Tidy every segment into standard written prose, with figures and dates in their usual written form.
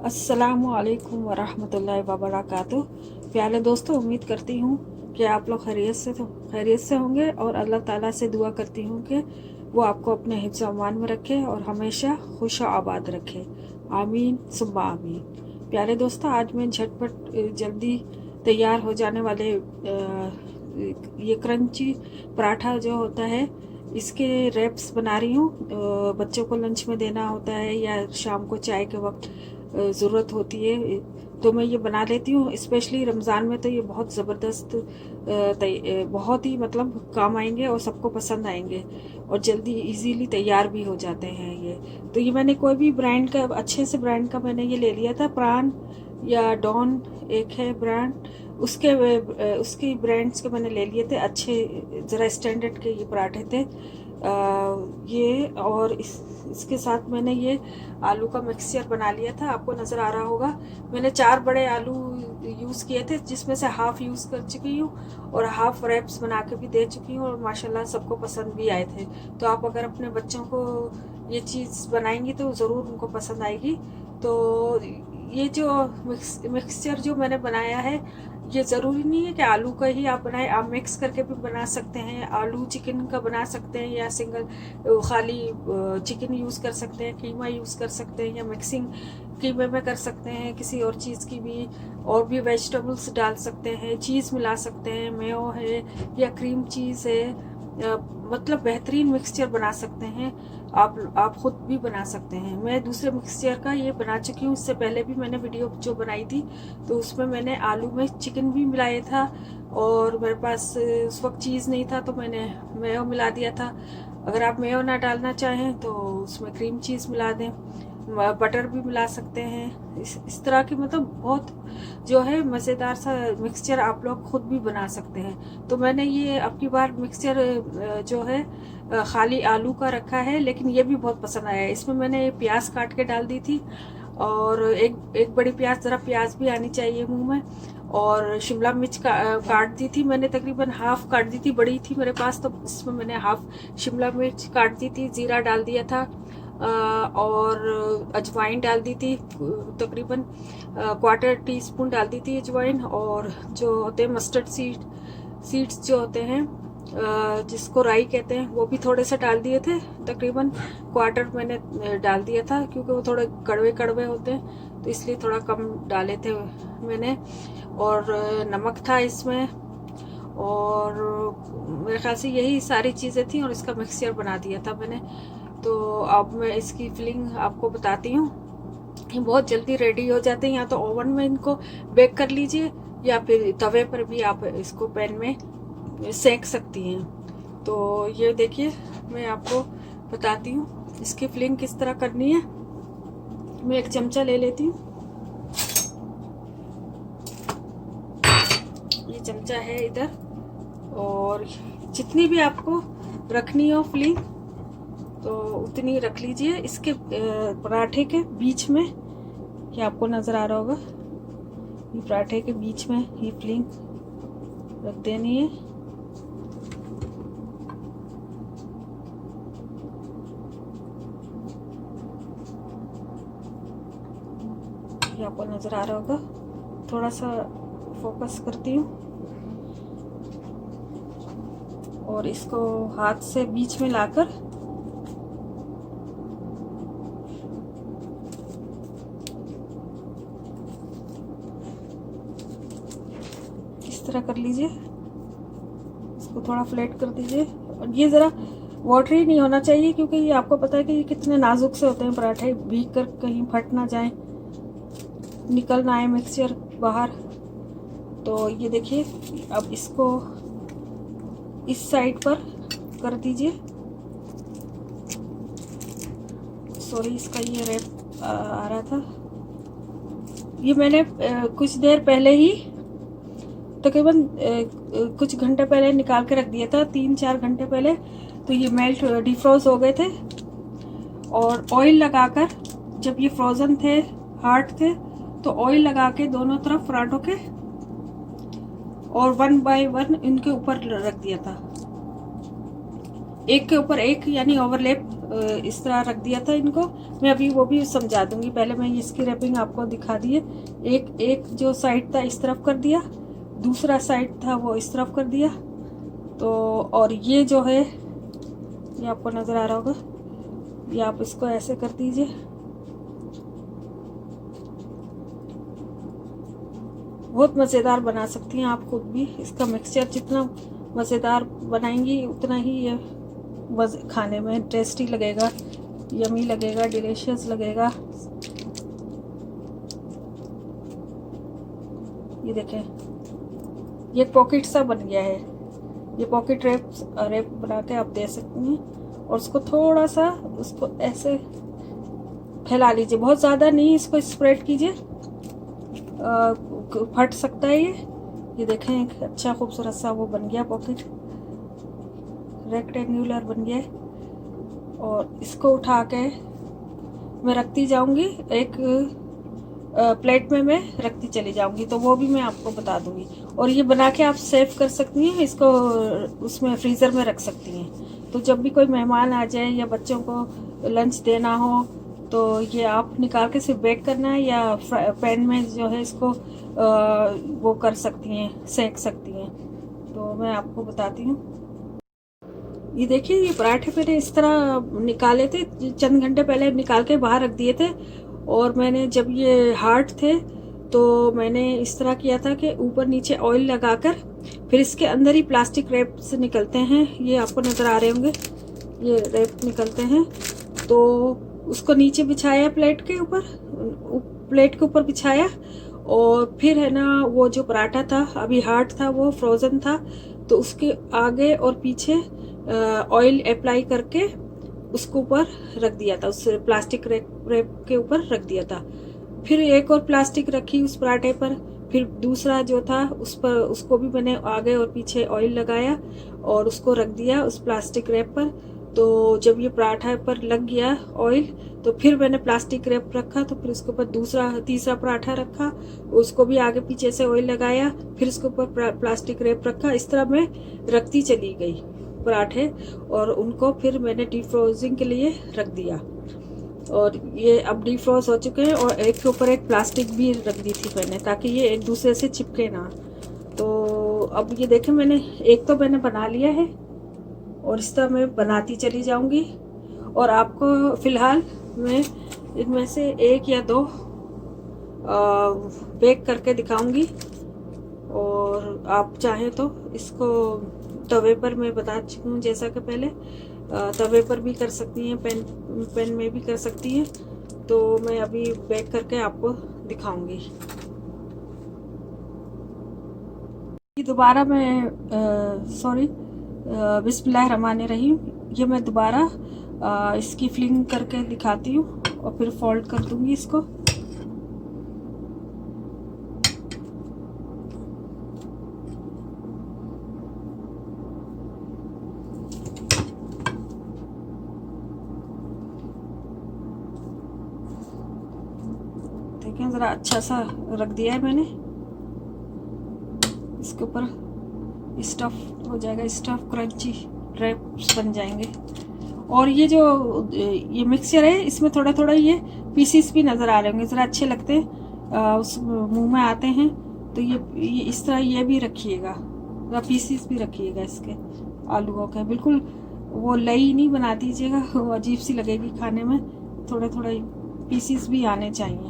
अस्सलामुअलैकुम वरहमतुल्लाहि वबरकातुहू। प्यारे दोस्तों, उम्मीद करती हूँ कि आप लोग खैरियत से होंगे और अल्लाह ताला से दुआ करती हूँ कि वो आपको अपने हिफ्ज़ अमान में रखे और हमेशा खुश और आबाद रखे। आमीन सुम्मा आमीन। प्यारे दोस्तों, आज मैं झटपट जल्दी तैयार हो जाने वाले ये क्रंची पराठा जो होता है, इसके रैप्स बना रही हूँ। बच्चों को लंच में देना होता है या शाम को चाय के वक्त ज़रूरत होती है, तो मैं ये बना लेती हूँ। स्पेशली रमज़ान में तो ये बहुत ज़बरदस्त बहुत ही मतलब काम आएंगे और सबको पसंद आएंगे और जल्दी इजीली तैयार भी हो जाते हैं ये। तो ये मैंने कोई भी ब्रांड का, अच्छे से ब्रांड का मैंने ये ले लिया था। प्राण या डॉन एक है ब्रांड, उसके ब्रांड्स के मैंने ले लिए थे। अच्छे ज़रा स्टैंडर्ड के ये पराठे थे। ये और इसके साथ मैंने ये आलू का मिक्सचर बना लिया था। आपको नज़र आ रहा होगा, मैंने 4 बड़े आलू यूज़ किए थे, जिसमें से हाफ़ यूज़ कर चुकी हूँ और हाफ़ रैप्स बना के भी दे चुकी हूँ और माशाल्लाह सबको पसंद भी आए थे। तो आप अगर अपने बच्चों को ये चीज़ बनाएंगी तो ज़रूर उनको पसंद आएगी। तो ये जो मिक्सचर जो मैंने बनाया है, ये ज़रूरी नहीं है कि आलू का ही आप बनाएं, आप मिक्स करके भी बना सकते हैं। आलू चिकन का बना सकते हैं या सिंगल खाली चिकन यूज़ कर सकते हैं, कीमा यूज़ कर सकते हैं या मिक्सिंग कीमे में कर सकते हैं। किसी और चीज़ की भी और भी वेजिटेबल्स डाल सकते हैं, चीज़ मिला सकते हैं, मेयो है या क्रीम चीज़ है। मतलब बेहतरीन मिक्सचर बना सकते हैं। आप ख़ुद भी बना सकते हैं। मैं दूसरे मिक्सचर का ये बना चुकी हूँ, इससे पहले भी मैंने वीडियो जो बनाई थी तो उसमें मैंने आलू में चिकन भी मिलाया था और मेरे पास उस वक्त चीज़ नहीं था तो मैंने मेयो मिला दिया था। अगर आप मेयो ना डालना चाहें तो उसमें क्रीम चीज़ मिला दें, बटर भी मिला सकते हैं। इस तरह की मतलब बहुत जो है मज़ेदार सा मिक्सचर आप लोग ख़ुद भी बना सकते हैं। तो मैंने ये अब की बार मिक्सचर जो है खाली आलू का रखा है, लेकिन ये भी बहुत पसंद आया है। इसमें मैंने प्याज काट के डाल दी थी और एक बड़ी प्याज, ज़रा प्याज भी आनी चाहिए मुंह में, और शिमला मिर्च काट दी थी मैंने, तकरीबन हाफ़ काट दी थी, बड़ी थी मेरे पास तो इसमें मैंने हाफ़ शिमला मिर्च काट दी थी। ज़ीरा डाल दिया था और अजवाइन डाल दी थी, तकरीबन क्वार्टर टीस्पून डाल दी थी अजवाइन। और जो होते हैं मस्टर्ड सीड्स जो होते हैं, जिसको राई कहते हैं, वो भी थोड़े से डाल दिए थे, तकरीबन क्वार्टर मैंने डाल दिया था, क्योंकि वो थोड़े कड़वे कड़वे होते हैं तो इसलिए थोड़ा कम डाले थे मैंने। और नमक था इसमें, और मेरे ख्याल से यही सारी चीज़ें थी और इसका मिक्सचर बना दिया था मैंने। तो अब मैं इसकी फिलिंग आपको बताती हूँ। ये बहुत जल्दी रेडी हो जाते हैं, या तो ओवन में इनको बेक कर लीजिए या फिर तवे पर भी आप इसको पैन में सेक सकती हैं। तो ये देखिए, मैं आपको बताती हूँ इसकी फिलिंग किस तरह करनी है। मैं एक चमचा ले लेती हूँ, ये चमचा है इधर, और जितनी भी आपको रखनी हो फिलिंग तो उतनी रख लीजिए। इसके पराठे के बीच में, ये आपको नज़र आ रहा होगा, ये पराठे के बीच में ये फिलिंग रख देनी है। ये आपको नज़र आ रहा होगा, थोड़ा सा फोकस करती हूँ और इसको हाथ से बीच में लाकर इस तरह कर लीजिए, इसको थोड़ा फ्लैट कर दीजिए। और ये ज़रा वाटरी नहीं होना चाहिए, क्योंकि ये आपको पता है कि ये कितने नाजुक से होते हैं पराठे, भीग कर कहीं फट ना जाए, निकल ना आए मिक्सचर बाहर। तो ये देखिए, अब इसको इस साइड पर कर दीजिए। सॉरी, इसका ये रैप आ रहा था। ये मैंने कुछ देर पहले ही, तकरीबन कुछ घंटे पहले निकाल के रख दिया था, 3-4 घंटे पहले। तो ये मेल्ट डिफ्रोज हो गए थे, और ऑयल लगाकर, जब ये फ्रोज़न थे, हार्ड थे, तो ऑयल लगा के दोनों तरफ पराठों के और 1 बाय 1 इनके ऊपर रख दिया था, एक के ऊपर एक, यानी ओवरलैप इस तरह रख दिया था इनको। मैं अभी वो भी समझा दूंगी। पहले मैं इसकी रैपिंग आपको दिखा दी है। एक जो साइड था इस तरफ कर दिया, दूसरा साइड था वो इस तरफ कर दिया। तो और ये जो है ये आपको नज़र आ रहा होगा, ये आप इसको ऐसे कर दीजिए। बहुत मज़ेदार बना सकती हैं आप खुद भी। इसका मिक्सचर जितना मज़ेदार बनाएंगी उतना ही ये खाने में टेस्टी लगेगा, यमी लगेगा, डिलीशियस लगेगा। ये देखें, ये पॉकेट सा बन गया है। ये पॉकेट रेप बना के आप दे सकती हैं। और उसको थोड़ा सा उसको ऐसे फैला लीजिए, बहुत ज़्यादा नहीं इसको स्प्रेड कीजिए, फट सकता है ये देखें, एक अच्छा खूबसूरत सा वो बन गया, पॉकेट रेक्टेंगुलर बन गया। और इसको उठा के मैं रखती जाऊंगी, एक प्लेट में मैं रखती चली जाऊंगी, तो वो भी मैं आपको बता दूंगी। और ये बना के आप सेव कर सकती हैं, इसको उसमें फ्रीज़र में रख सकती हैं। तो जब भी कोई मेहमान आ जाए या बच्चों को लंच देना हो तो ये आप निकाल के सिर्फ बेक करना है, या पैन में जो है इसको वो कर सकती हैं, सेक सकती हैं। तो मैं आपको बताती हूँ। ये देखिए, ये पराठे मैंने इस तरह निकाले थे, चंद घंटे पहले निकाल के बाहर रख दिए थे। और मैंने जब ये हार्ड थे तो मैंने इस तरह किया था कि ऊपर नीचे ऑयल लगाकर फिर इसके अंदर ही प्लास्टिक रैप से निकलते हैं, ये आपको नज़र आ रहे होंगे, ये रैप निकलते हैं। तो उसको नीचे बिछाया प्लेट के ऊपर बिछाया। और फिर है ना, वो जो पराठा था अभी हार्ड था, वो फ्रोज़न था, तो उसके आगे और पीछे ऑयल अप्लाई करके उसको ऊपर रख दिया था, उस प्लास्टिक रैप के ऊपर रख दिया था। फिर एक और प्लास्टिक रखी उस पराठे पर, फिर दूसरा जो था उस पर, उसको भी मैंने आगे और पीछे ऑयल लगाया और उसको रख दिया उस प्लास्टिक रैप पर। तो जब ये पराठा पर लग गया ऑयल, तो फिर मैंने प्लास्टिक रैप रखा, तो फिर उसके ऊपर तीसरा पराठा रखा, उसको भी आगे पीछे से ऑयल लगाया, फिर उसके ऊपर प्लास्टिक रैप रखा। इस तरह मैं रखती चली गई पराठे, और उनको फिर मैंने डीप फ्रोजिंग के लिए रख दिया। और ये अब डीप फ्रोज हो चुके हैं, और एक के ऊपर एक प्लास्टिक भी रख दी थी मैंने, ताकि ये एक दूसरे से चिपके ना। तो अब ये देखें, मैंने एक तो मैंने बना लिया है, और इस तरह मैं बनाती चली जाऊंगी। और आपको फ़िलहाल मैं इनमें से एक या दो बेक करके दिखाऊंगी। और आप चाहें तो इसको तवे पर, मैं बता चुकी हूँ जैसा कि पहले, तवे पर भी कर सकती हैं, पैन में भी कर सकती हैं। तो मैं अभी बेक करके आपको दिखाऊंगी। दोबारा मैं बिस्मिल्लाहिर्रहमानिर्रहीम, ये मैं दोबारा इसकी फिलिंग करके दिखाती हूँ और फिर फोल्ड कर दूंगी इसको। देखें, ज़रा अच्छा सा रख दिया है मैंने, इसके ऊपर स्टफ हो जाएगा, स्टफ क्रंची रैप्स बन जाएंगे। और ये जो ये मिक्सचर है, इसमें थोड़ा थोड़ा ये पीसीस भी नज़र आ रहे होंगे, ज़रा अच्छे लगते हैं, उस मुंह में आते हैं। तो ये इस तरह ये भी रखिएगा, ज़रा पीसीस भी रखिएगा इसके आलूओं के। बिल्कुल वो लई नहीं बना दीजिएगा, वो अजीब सी लगेगी खाने में। थोड़े थोड़े पीसीस भी आने चाहिए।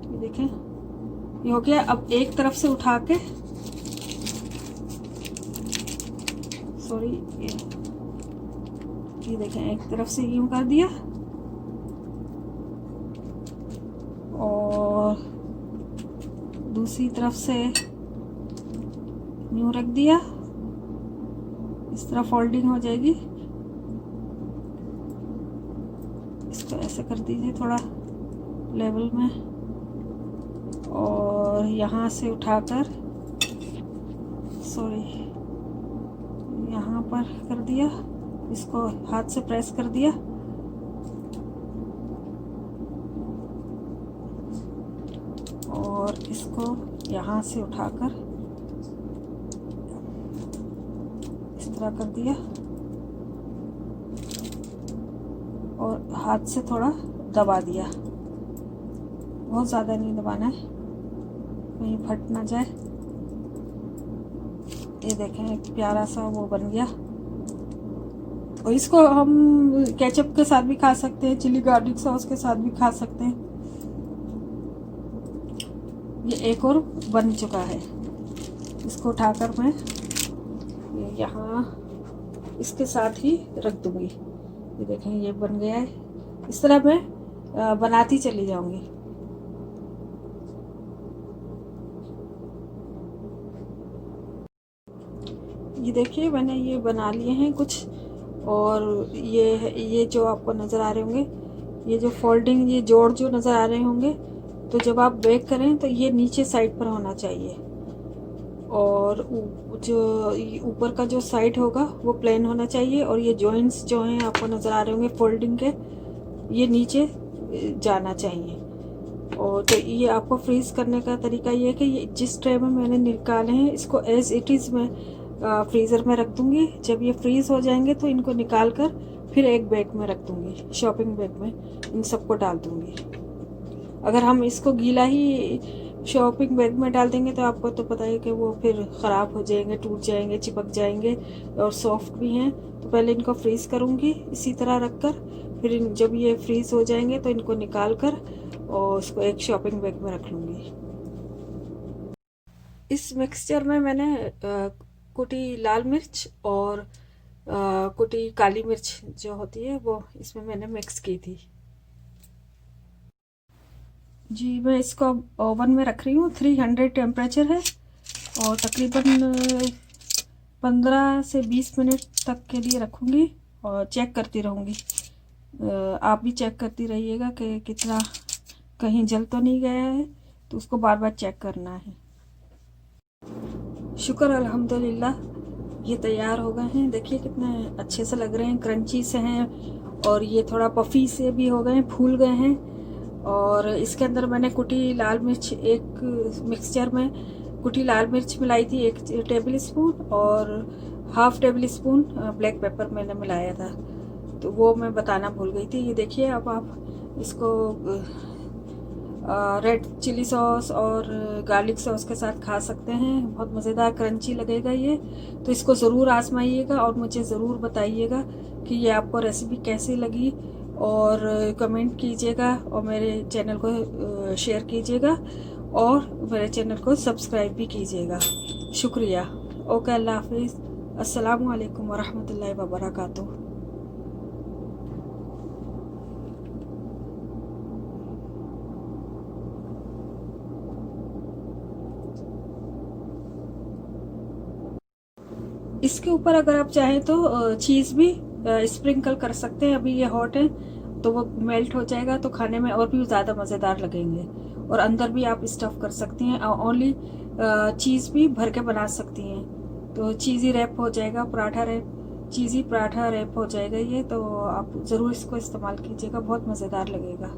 ये देखें, ये हो गया। अब एक तरफ से उठा के, सॉरी, ये देखें, एक तरफ से यूं कर दिया और दूसरी तरफ से यूं रख दिया। इस तरह फोल्डिंग हो जाएगी। इसको ऐसे कर दीजिए थोड़ा लेवल में, और यहाँ से उठाकर, सॉरी, यहाँ पर कर दिया, इसको हाथ से प्रेस कर दिया, और इसको यहाँ से उठाकर इस तरह कर दिया। हाथ से थोड़ा दबा दिया, बहुत ज़्यादा नहीं दबाना है, कहीं फट ना जाए। ये देखें एक प्यारा सा वो बन गया। और इसको हम केचप के साथ भी खा सकते हैं, चिली गार्लिक सॉस के साथ भी खा सकते हैं। ये एक और बन चुका है, इसको उठाकर मैं यहाँ इसके साथ ही रख दूँगी। ये देखें ये बन गया है। इस तरह मैं बनाती चली जाऊँगी। ये देखिए मैंने ये बना लिए हैं कुछ, और ये जो आपको नज़र आ रहे होंगे, ये जो फोल्डिंग, ये जोड़ जो नज़र आ रहे होंगे, तो जब आप बेक करें तो ये नीचे साइड पर होना चाहिए, और जो ऊपर का जो साइड होगा वो प्लेन होना चाहिए, और ये जॉइंट्स जो हैं आपको नज़र आ रहे होंगे फोल्डिंग के, ये नीचे जाना चाहिए। और तो ये आपको फ्रीज़ करने का तरीका ये है कि ये जिस ट्रे में मैंने निकाले हैं इसको एज इट इज़ मैं फ्रीज़र में रख दूँगी। जब ये फ्रीज़ हो जाएंगे तो इनको निकाल कर फिर एक बैग में रख दूँगी, शॉपिंग बैग में इन सबको डाल दूँगी। अगर हम इसको गीला ही शॉपिंग बैग में डाल देंगे तो आपको तो पता है कि वो फिर ख़राब हो जाएंगे, टूट जाएंगे, चिपक जाएंगे, और सॉफ्ट भी हैं। तो पहले इनको फ्रीज़ करूँगी इसी तरह रख कर, फिर जब ये फ्रीज़ हो जाएंगे तो इनको निकाल कर और उसको एक शॉपिंग बैग में रख लूँगी। इस मिक्सचर में मैंने कुटी लाल मिर्च और कुटी काली मिर्च जो होती है वो इसमें मैंने मिक्स की थी। जी मैं इसको ओवन में रख रही हूँ, 300 टेम्परेचर है, और तकरीबन 15 से 20 मिनट तक के लिए रखूँगी, और चेक करती रहूँगी। आप भी चेक करती रहिएगा कि कितना कहीं जल तो नहीं गया है, तो उसको बार बार चेक करना है। शुक्र अल्हम्दुलिल्लाह ये तैयार हो गए हैं। देखिए कितने अच्छे से लग रहे हैं, क्रंची से हैं, और ये थोड़ा पफ़ी से भी हो गए हैं, फूल गए हैं। और इसके अंदर मैंने कुटी लाल मिर्च, एक मिक्सचर में कुटी लाल मिर्च मिलाई थी 1 टेबल स्पून, और half table spoon black pepper मैंने मिलाया था, तो वो मैं बताना भूल गई थी। ये देखिए अब आप इसको रेड चिली सॉस और गार्लिक सॉस के साथ खा सकते हैं, बहुत मज़ेदार क्रंची लगेगा ये। तो इसको ज़रूर आजमाइएगा और मुझे ज़रूर बताइएगा कि ये आपको रेसिपी कैसी लगी, और कमेंट कीजिएगा, और मेरे चैनल को शेयर कीजिएगा, और मेरे चैनल को सब्सक्राइब भी कीजिएगा। शुक्रिया। ओके, अल्लाह हाफिज़। अस्सलामु अलैकुम वरहमतुल्लाहि वबरकातुहू। इसके ऊपर अगर आप चाहें तो चीज़ भी स्प्रिंकल कर सकते हैं। अभी ये हॉट है तो वो मेल्ट हो जाएगा, तो खाने में और भी ज़्यादा मज़ेदार लगेंगे। और अंदर भी आप स्टफ़ कर सकती हैं, ओनली चीज़ भी भर के बना सकती हैं, तो चीज़ी रैप हो जाएगा, पराठा रैप, चीज़ी पराठा रैप हो जाएगा ये। तो आप ज़रूर इसको इस्तेमाल कीजिएगा, बहुत मज़ेदार लगेगा।